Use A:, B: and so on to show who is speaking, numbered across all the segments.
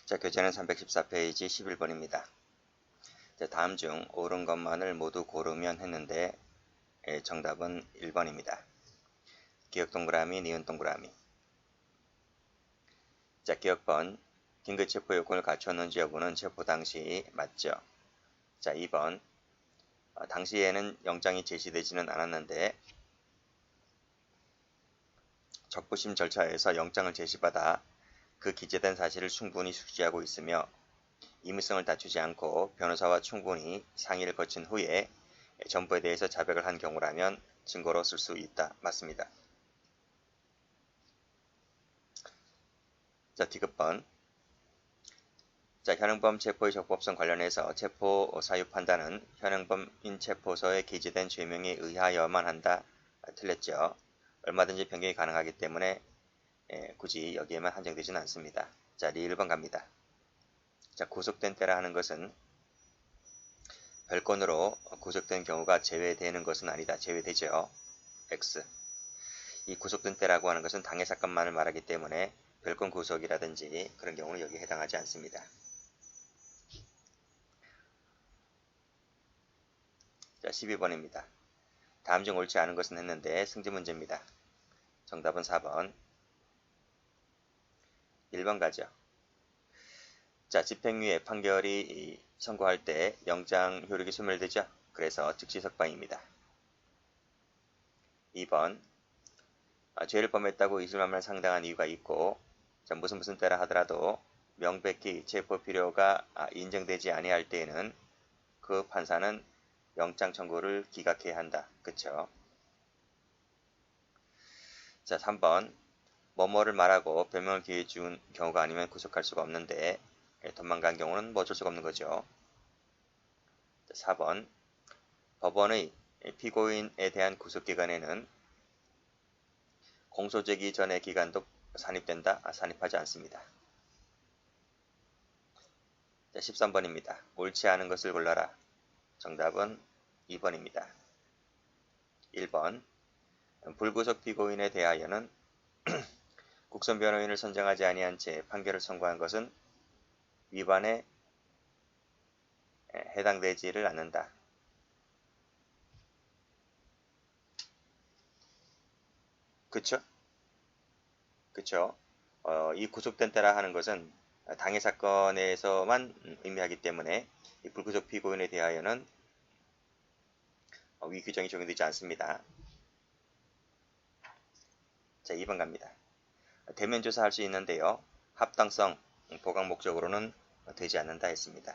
A: 자, 교재는 314페이지 11번입니다. 자, 다음 중 옳은 것만을 모두 고르면 했는데 정답은 1번입니다. 기억 동그라미, 니은 동그라미. 자, 기억번. 긴급 체포 요건을 갖췄는지 여부는 체포 당시 맞죠? 자, 2번. 당시에는 영장이 제시되지는 않았는데 적부심 절차에서 영장을 제시받아 그 기재된 사실을 충분히 숙지하고 있으며 임의성을 다투지 않고 변호사와 충분히 상의를 거친 후에 전부에 대해서 자백을 한 경우라면 증거로 쓸 수 있다. 맞습니다. 자, D급번. 자, 현행범 체포의 적법성 관련해서 체포 사유 판단은 현행범인 체포서에 기재된 죄명에 의하여만 한다. 틀렸죠. 얼마든지 변경이 가능하기 때문에 굳이 여기에만 한정되지는 않습니다. 자, 리 1번 갑니다. 자, 구속된 때라 하는 것은 별건으로 구속된 경우가 제외되는 것은 아니다. 제외되죠. X. 이 구속된 때라고 하는 것은 당해 사건만을 말하기 때문에 별건 구속이라든지 그런 경우는 여기에 해당하지 않습니다. 자, 12번입니다. 다음 중 옳지 않은 것은 했는데 승지 문제입니다. 정답은 4번. 1번 가죠. 자, 집행유예 판결이 선고할 때 영장 효력이 소멸되죠. 그래서 즉시 석방입니다. 2번. 죄를 범했다고 의심하면 상당한 이유가 있고 자, 무슨 때라 하더라도 명백히 체포 필요가 인정되지 아니할 때에는 그 판사는 영장 청구를 기각해야 한다. 그쵸? 자, 3번. 뭐뭐를 말하고 변명을 기회 준 경우가 아니면 구속할 수가 없는데 도망간 경우는 뭐 어쩔 수가 없는 거죠. 4번. 법원의 피고인에 대한 구속기간에는 공소제기 전의 기간도 산입된다? 산입하지 않습니다. 자, 13번입니다. 옳지 않은 것을 골라라. 정답은 2번입니다. 1번. 불구속 피고인에 대하여는 국선 변호인을 선정하지 아니한 채 판결을 선고한 것은 위반에 해당되지를 않는다. 그쵸? 그쵸? 이 구속된 때라 하는 것은 당해 사건에서만 의미하기 때문에 이 불구속 피고인에 대하여는 위 규정이 적용되지 않습니다. 자, 2번 갑니다. 대면 조사할 수 있는데요. 합당성, 보강 목적으로는 되지 않는다 했습니다.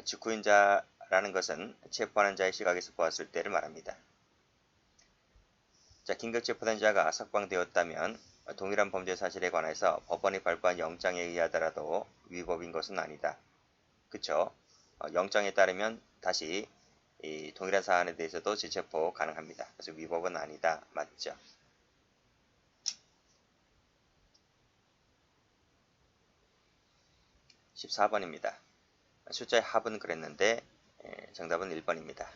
A: 직후인자라는 것은 체포하는 자의 시각에서 보았을 때를 말합니다. 자, 긴급 체포된 자가 석방되었다면 동일한 범죄 사실에 관해서 법원이 발부한 영장에 의하더라도 위법인 것은 아니다. 그쵸? 영장에 따르면 다시 이 동일한 사안에 대해서도 재체포 가능합니다. 그래서 위법은 아니다. 맞죠? (14번입니다) 숫자의 합은 그랬는데 정답은 1번입니다.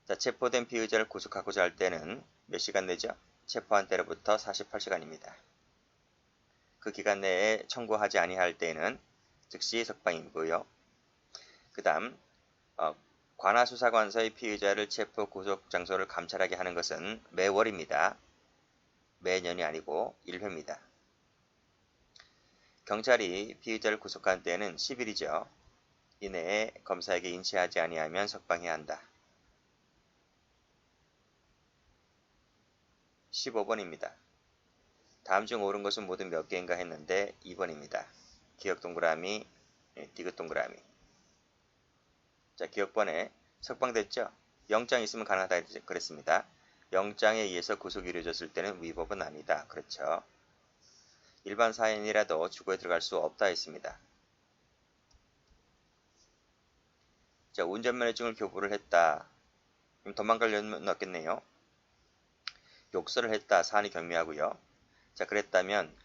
A: 자, 체포된 피의자를 구속하고자 할 때는 몇 시간 내죠? 체포한 때로부터 48시간입니다. 그 기간 내에 청구하지 아니할 때는 즉시 석방이고요. 그 다음 관하수사관서의 피의자를 체포 구속 장소를 감찰하게 하는 것은 매월입니다. 매년이 아니고 1회입니다. 경찰이 피의자를 구속한 때는 10일이죠. 이내에 검사에게 인치하지 아니하면 석방해야 한다. 15번입니다. 다음 중 옳은 것은 모두 몇 개인가 했는데 2번입니다. 기억 동그라미, 디귿 동그라미. 자, 기억번에 석방됐죠? 영장이 있으면 가능하다 그랬습니다. 영장에 의해서 구속이 이루어졌을 때는 위법은 아니다. 그렇죠? 일반 사인이라도 주거에 들어갈 수 없다 했습니다. 자, 운전면허증을 교부를 했다. 그럼 도망갈 여유는 없겠네요. 욕설을 했다. 사안이 경미하고요. 자, 그랬다면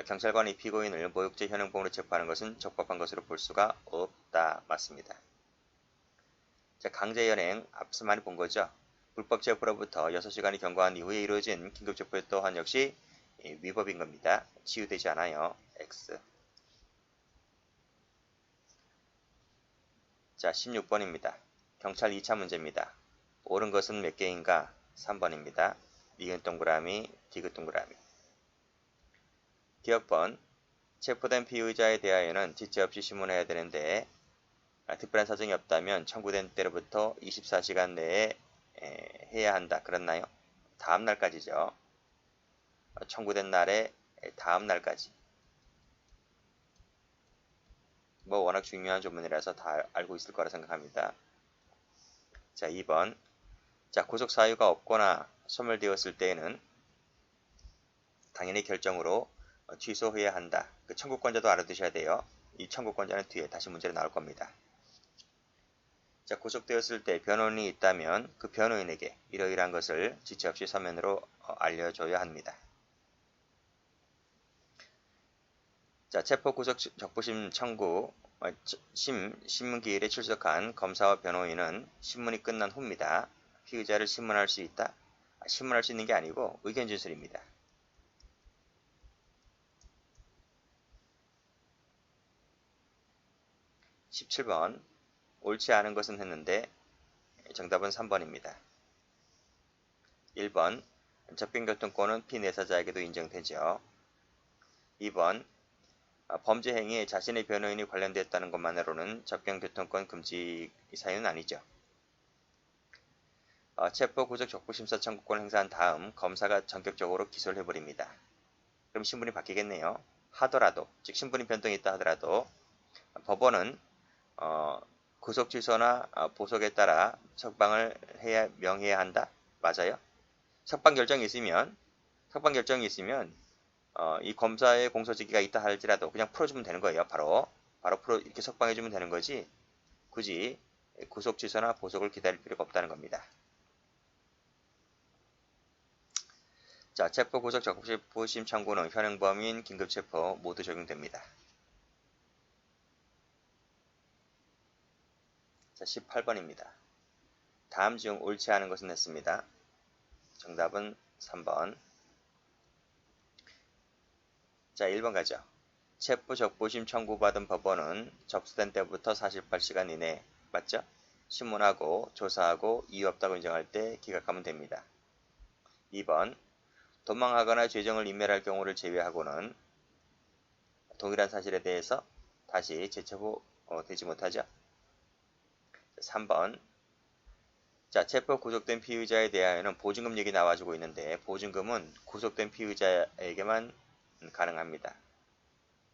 A: 경찰관이 피고인을 모욕죄 현행범으로 체포하는 것은 적법한 것으로 볼 수가 없다. 맞습니다. 자, 강제연행 앞서 많이 본 거죠. 불법 체포로부터 6시간이 경과한 이후에 이루어진 긴급체포 또한 역시 위법인 겁니다. 치유되지 않아요. X. 자, 16번입니다. 경찰 2차 문제입니다. 옳은 것은 몇 개인가? 3번입니다. 니은 동그라미, 디귿 동그라미. 기억번. 체포된 피의자에 대하여는 지체 없이 신문해야 되는데 특별한 사정이 없다면 청구된 때로부터 24시간 내에 해야 한다. 그렇나요? 다음 날까지죠. 청구된 날에 다음 날까지. 뭐 워낙 중요한 조문이라서 다 알고 있을 거라 생각합니다. 자, 2번. 자, 구속 사유가 없거나 소멸되었을 때에는 당연히 결정으로 취소해야 한다. 그 청구권자도 알아두셔야 돼요. 이 청구권자는 뒤에 다시 문제로 나올 겁니다. 자, 구속되었을 때 변호인이 있다면 그 변호인에게 이러이러한 것을 지체 없이 서면으로 알려줘야 합니다. 자, 체포구속 적부심 청구 신문기일에 출석한 검사와 변호인은 신문이 끝난 후입니다. 피의자를 신문할 수 있다? 신문할 수 있는 게 아니고 의견 진술입니다. 17번. 옳지 않은 것은 했는데 정답은 3번입니다. 1번. 접견교통권은 피내사자에게도 인정되죠. 2번. 범죄 행위에 자신의 변호인이 관련됐다는 것만으로는 접견교통권 금지 사유는 아니죠. 체포구속 적부심사 청구권을 행사한 다음 검사가 전격적으로 기소를 해버립니다. 그럼 신분이 바뀌겠네요. 하더라도, 즉 신분이 변동이 있다 하더라도 법원은 구속 취소나 보석에 따라 석방을 명해야 한다. 맞아요? 석방 결정이 있으면 이 검사의 공소시기가 있다 할지라도 그냥 풀어주면 되는 거예요. 바로 이렇게 석방해주면 되는 거지 굳이 구속 취소나 보석을 기다릴 필요가 없다는 겁니다. 자, 체포 구속 적부심 청구는 현행범인 긴급체포 모두 적용됩니다. 자, 18번입니다. 다음 중 옳지 않은 것은 했습니다. 정답은 3번. 자, 1번 가죠. 체포 적부심 청구받은 법원은 접수된 때부터 48시간 이내 맞죠? 신문하고 조사하고 이유 없다고 인정할 때 기각하면 됩니다. 2번. 도망하거나 죄정을 인멸할 경우를 제외하고는 동일한 사실에 대해서 다시 재체포되지 못하죠. 3번. 자, 체포 구속된 피의자에 대하여는 보증금 얘기 나와주고 있는데 보증금은 구속된 피의자에게만 가능합니다.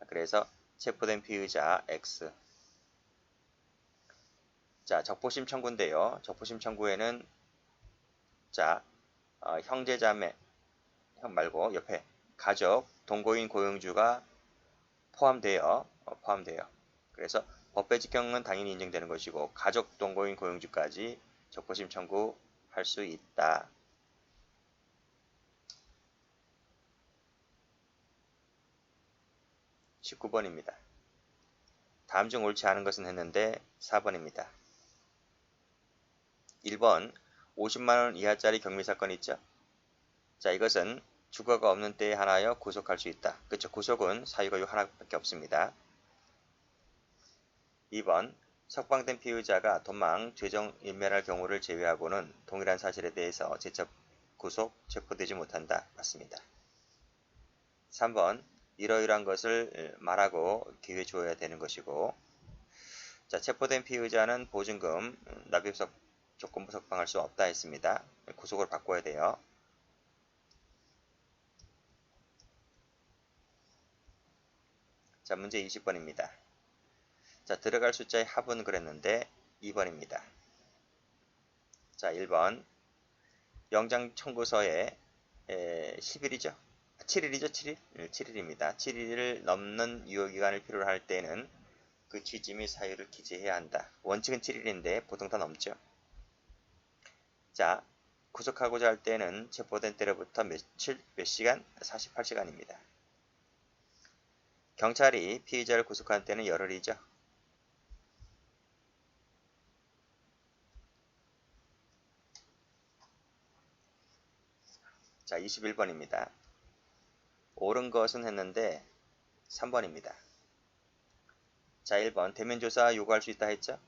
A: 그래서 체포된 피의자 X. 자, 적부심 청구인데요. 적부심 청구에는 자, 형제자매, 형 말고 옆에 가족, 동거인 고용주가 포함돼요. 그래서 법배 직경은 당연히 인정되는 것이고 가족, 동거인 고용주까지 적부심 청구할 수 있다. 19번입니다. 다음 중 옳지 않은 것은 했는데 4번입니다. 1번 50만원 이하짜리 경미사건 있죠? 자, 이것은 주거가 없는 때에 하나여 구속할 수 있다. 그렇죠? 구속은 사유가 요 하나밖에 없습니다. 2번 석방된 피의자가 도망, 죄정 인멸할 경우를 제외하고는 동일한 사실에 대해서 재첩, 구속, 체포되지 못한다. 맞습니다. 3번 이러이러한 것을 말하고 기회 주어야 되는 것이고 자, 체포된 피의자는 보증금, 납입석 조건부 석방할 수 없다 했습니다. 구속을 바꿔야 돼요. 자, 문제 20번입니다. 자, 들어갈 숫자의 합은 그랬는데 2번입니다. 자, 1번 영장 청구서에 10일이죠. 7일이죠. 7일? 7일입니다. 7일을 넘는 유효기간을 필요로 할 때는 그 취지 및 사유를 기재해야 한다. 원칙은 7일인데 보통 다 넘죠. 자, 구속하고자 할 때는 체포된 때로부터 몇 시간? 48시간입니다. 경찰이 피의자를 구속한 때는 열흘이죠. 자, 21번입니다. 옳은 것은 했는데 3번입니다. 자, 1번 대면조사 요구할 수 있다 했죠?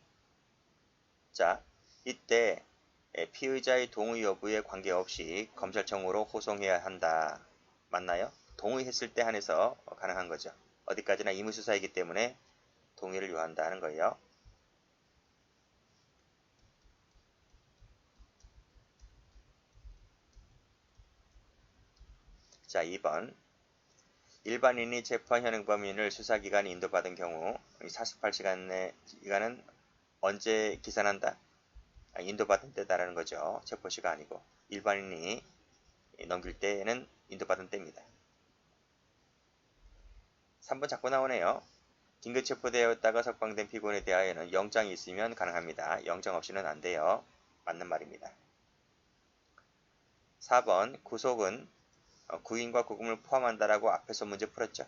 A: 자, 이때 피의자의 동의 여부에 관계없이 검찰청으로 호송해야 한다. 맞나요? 동의했을 때 한해서 가능한 거죠. 어디까지나 임의수사이기 때문에 동의를 요한다 하는 거예요. 자, 2번 일반인이 체포한 현행범인을 수사기관에 인도받은 경우 48시간 기간은 언제 기산한다? 인도받은 때다라는 거죠. 체포시가 아니고 일반인이 넘길 때는 인도받은 때입니다. 3번 자꾸 나오네요. 긴급 체포되었다가 석방된 피고인에 대하여는 영장이 있으면 가능합니다. 영장 없이는 안 돼요. 맞는 말입니다. 4번 구속은 구인과 구금을 포함한다라고 앞에서 문제 풀었죠.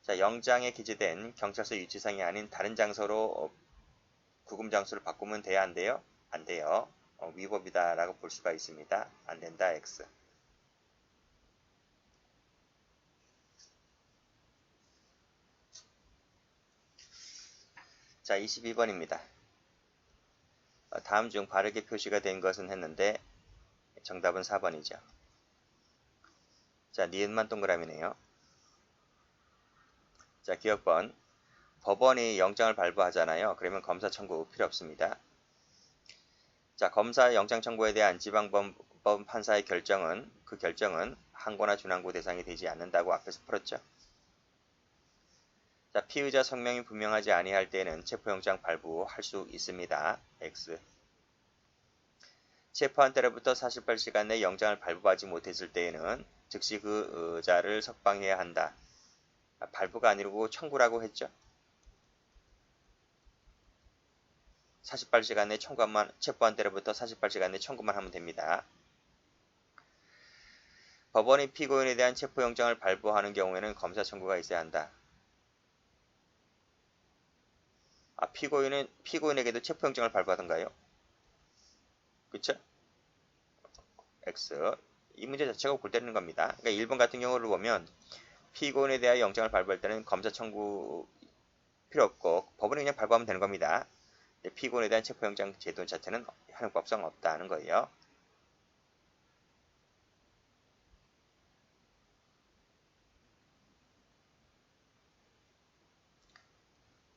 A: 자, 영장에 기재된 경찰서 유치상이 아닌 다른 장소로 구금 장소를 바꾸면 돼야 안 돼요? 안 돼요. 위법이다라고 볼 수가 있습니다. 안 된다, X. 자, 22번입니다. 다음 중 바르게 표시가 된 것은 했는데 정답은 4번이죠. 자, 니은만 동그라미네요. 자, 기억번. 법원이 영장을 발부하잖아요. 그러면 검사 청구 필요 없습니다. 자, 검사 영장 청구에 대한 지방법원 판사의 결정은 그 결정은 항고나 준항고 대상이 되지 않는다고 앞에서 풀었죠. 자, 피의자 성명이 분명하지 아니할 때는 체포영장 발부할 수 있습니다. X. 체포한 때로부터 48시간 내 영장을 발부하지 못했을 때에는 즉시 그 자를 석방해야 한다. 발부가 아니고 청구라고 했죠. 48시간 내 체포한 때로부터 48시간 내 청구만 하면 됩니다. 법원이 피고인에 대한 체포영장을 발부하는 경우에는 검사 청구가 있어야 한다. 피고인에게도 체포영장을 발부하던가요? 그쵸? X. 이 문제 자체가 골 때리는 겁니다. 그러니까 1번 같은 경우를 보면 피고인에 대한 영장을 발부할 때는 검사 청구 필요 없고 법원이 그냥 발부하면 되는 겁니다. 피고인에 대한 체포영장 제도 자체는 현행법상 없다는 거예요.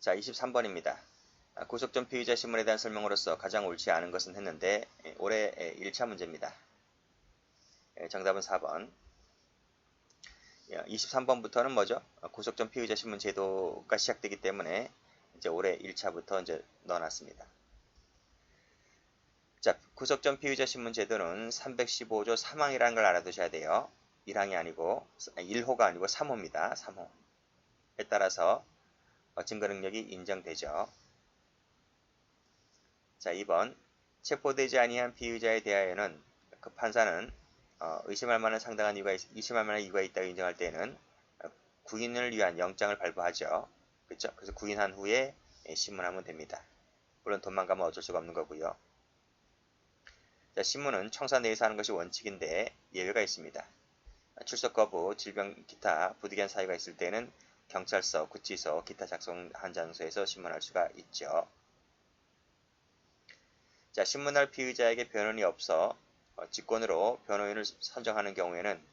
A: 자, 23번입니다. 구속 전 피의자 신문에 대한 설명으로서 가장 옳지 않은 것은 했는데 올해 1차 문제입니다. 정답은 4번. 23번부터는 뭐죠? 구속 전 피의자 신문 제도가 시작되기 때문에 이제 올해 1차부터 이제 넣어놨습니다. 자, 구속 전 피의자 신문 제도는 315조 3항이라는 걸 알아두셔야 돼요. 1항이 아니고 1호가 아니고 3호입니다. 3호에 따라서 증거 능력이 인정되죠. 자, 2번. 체포되지 아니한 피의자에 대하여는 그 판사는 의심할 만한 이유가 있다고 인정할 때에는 구인을 위한 영장을 발부하죠. 그렇죠? 그래서 구인한 후에 신문하면 됩니다. 물론 돈만 가면 어쩔 수가 없는 거고요. 자, 신문은 청사 내에서 하는 것이 원칙인데 예외가 있습니다. 출석 거부, 질병, 기타 부득이한 사유가 있을 때는 경찰서, 구치소, 기타 작성한 장소에서 신문할 수가 있죠. 자, 신문할 피의자에게 변론이 없어 직권으로 변호인을 선정하는 경우에는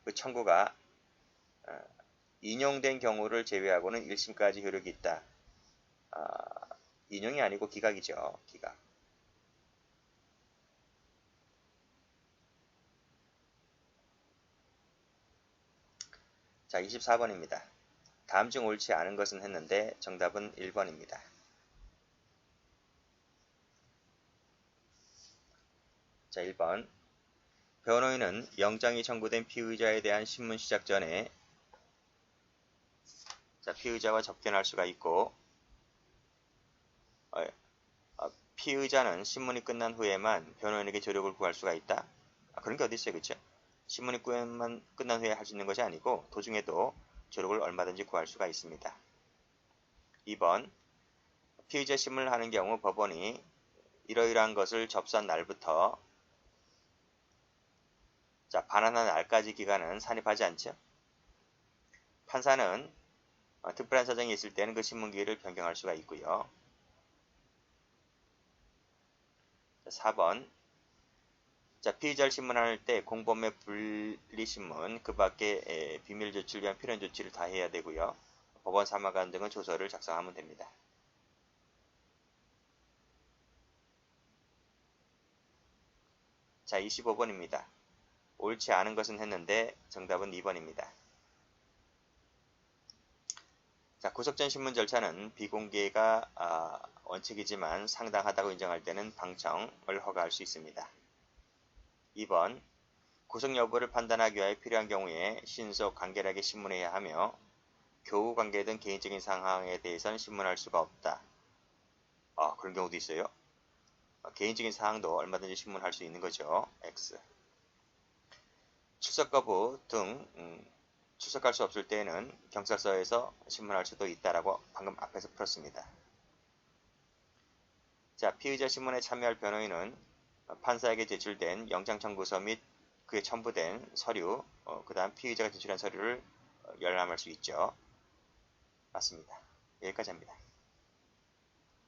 A: 그 청구가 인용된 경우를 제외하고는 1심까지 효력이 있다. 인용이 아니고 기각이죠. 기각. 자, 24번입니다. 다음 중 옳지 않은 것은 했는데 정답은 1번입니다. 자, 1번. 변호인은 영장이 청구된 피의자에 대한 신문 시작 전에 피의자와 접견할 수가 있고 피의자는 신문이 끝난 후에만 변호인에게 조력을 구할 수가 있다. 그런 게 어디 있어요, 그렇죠? 신문이 끝난 후에 할 수 있는 것이 아니고 도중에도 조력을 얼마든지 구할 수가 있습니다. 2번. 피의자 신문을 하는 경우 법원이 이러이러한 것을 접수한 날부터 반환한 날까지 기간은 산입하지 않죠. 판사는 특별한 사정이 있을 때는 그 신문기일을 변경할 수가 있고요. 4번. 자, 피의자를 신문할 때 공범의 분리신문, 그 밖에 비밀 조치를 위한 필요한 조치를 다 해야 되고요. 법원 사무관 등은 조서를 작성하면 됩니다. 자, 25번입니다. 옳지 않은 것은 했는데 정답은 2번입니다. 자, 구속전 신문 절차는 비공개가 원칙이지만 상당하다고 인정할 때는 방청을 허가할 수 있습니다. 2번. 구속 여부를 판단하기 위해 필요한 경우에 신속 간결하게 신문해야 하며 교우 관계 등 개인적인 상황에 대해서는 신문할 수가 없다. 그런 경우도 있어요. 개인적인 사항도 얼마든지 신문할 수 있는 거죠. X. 출석 거부 등 출석할 수 없을 때에는 경찰서에서 신문할 수도 있다라고 방금 앞에서 풀었습니다. 자, 피의자 신문에 참여할 변호인은 판사에게 제출된 영장 청구서 및 그에 첨부된 서류, 그 다음 피의자가 제출한 서류를 열람할 수 있죠. 맞습니다. 여기까지 합니다.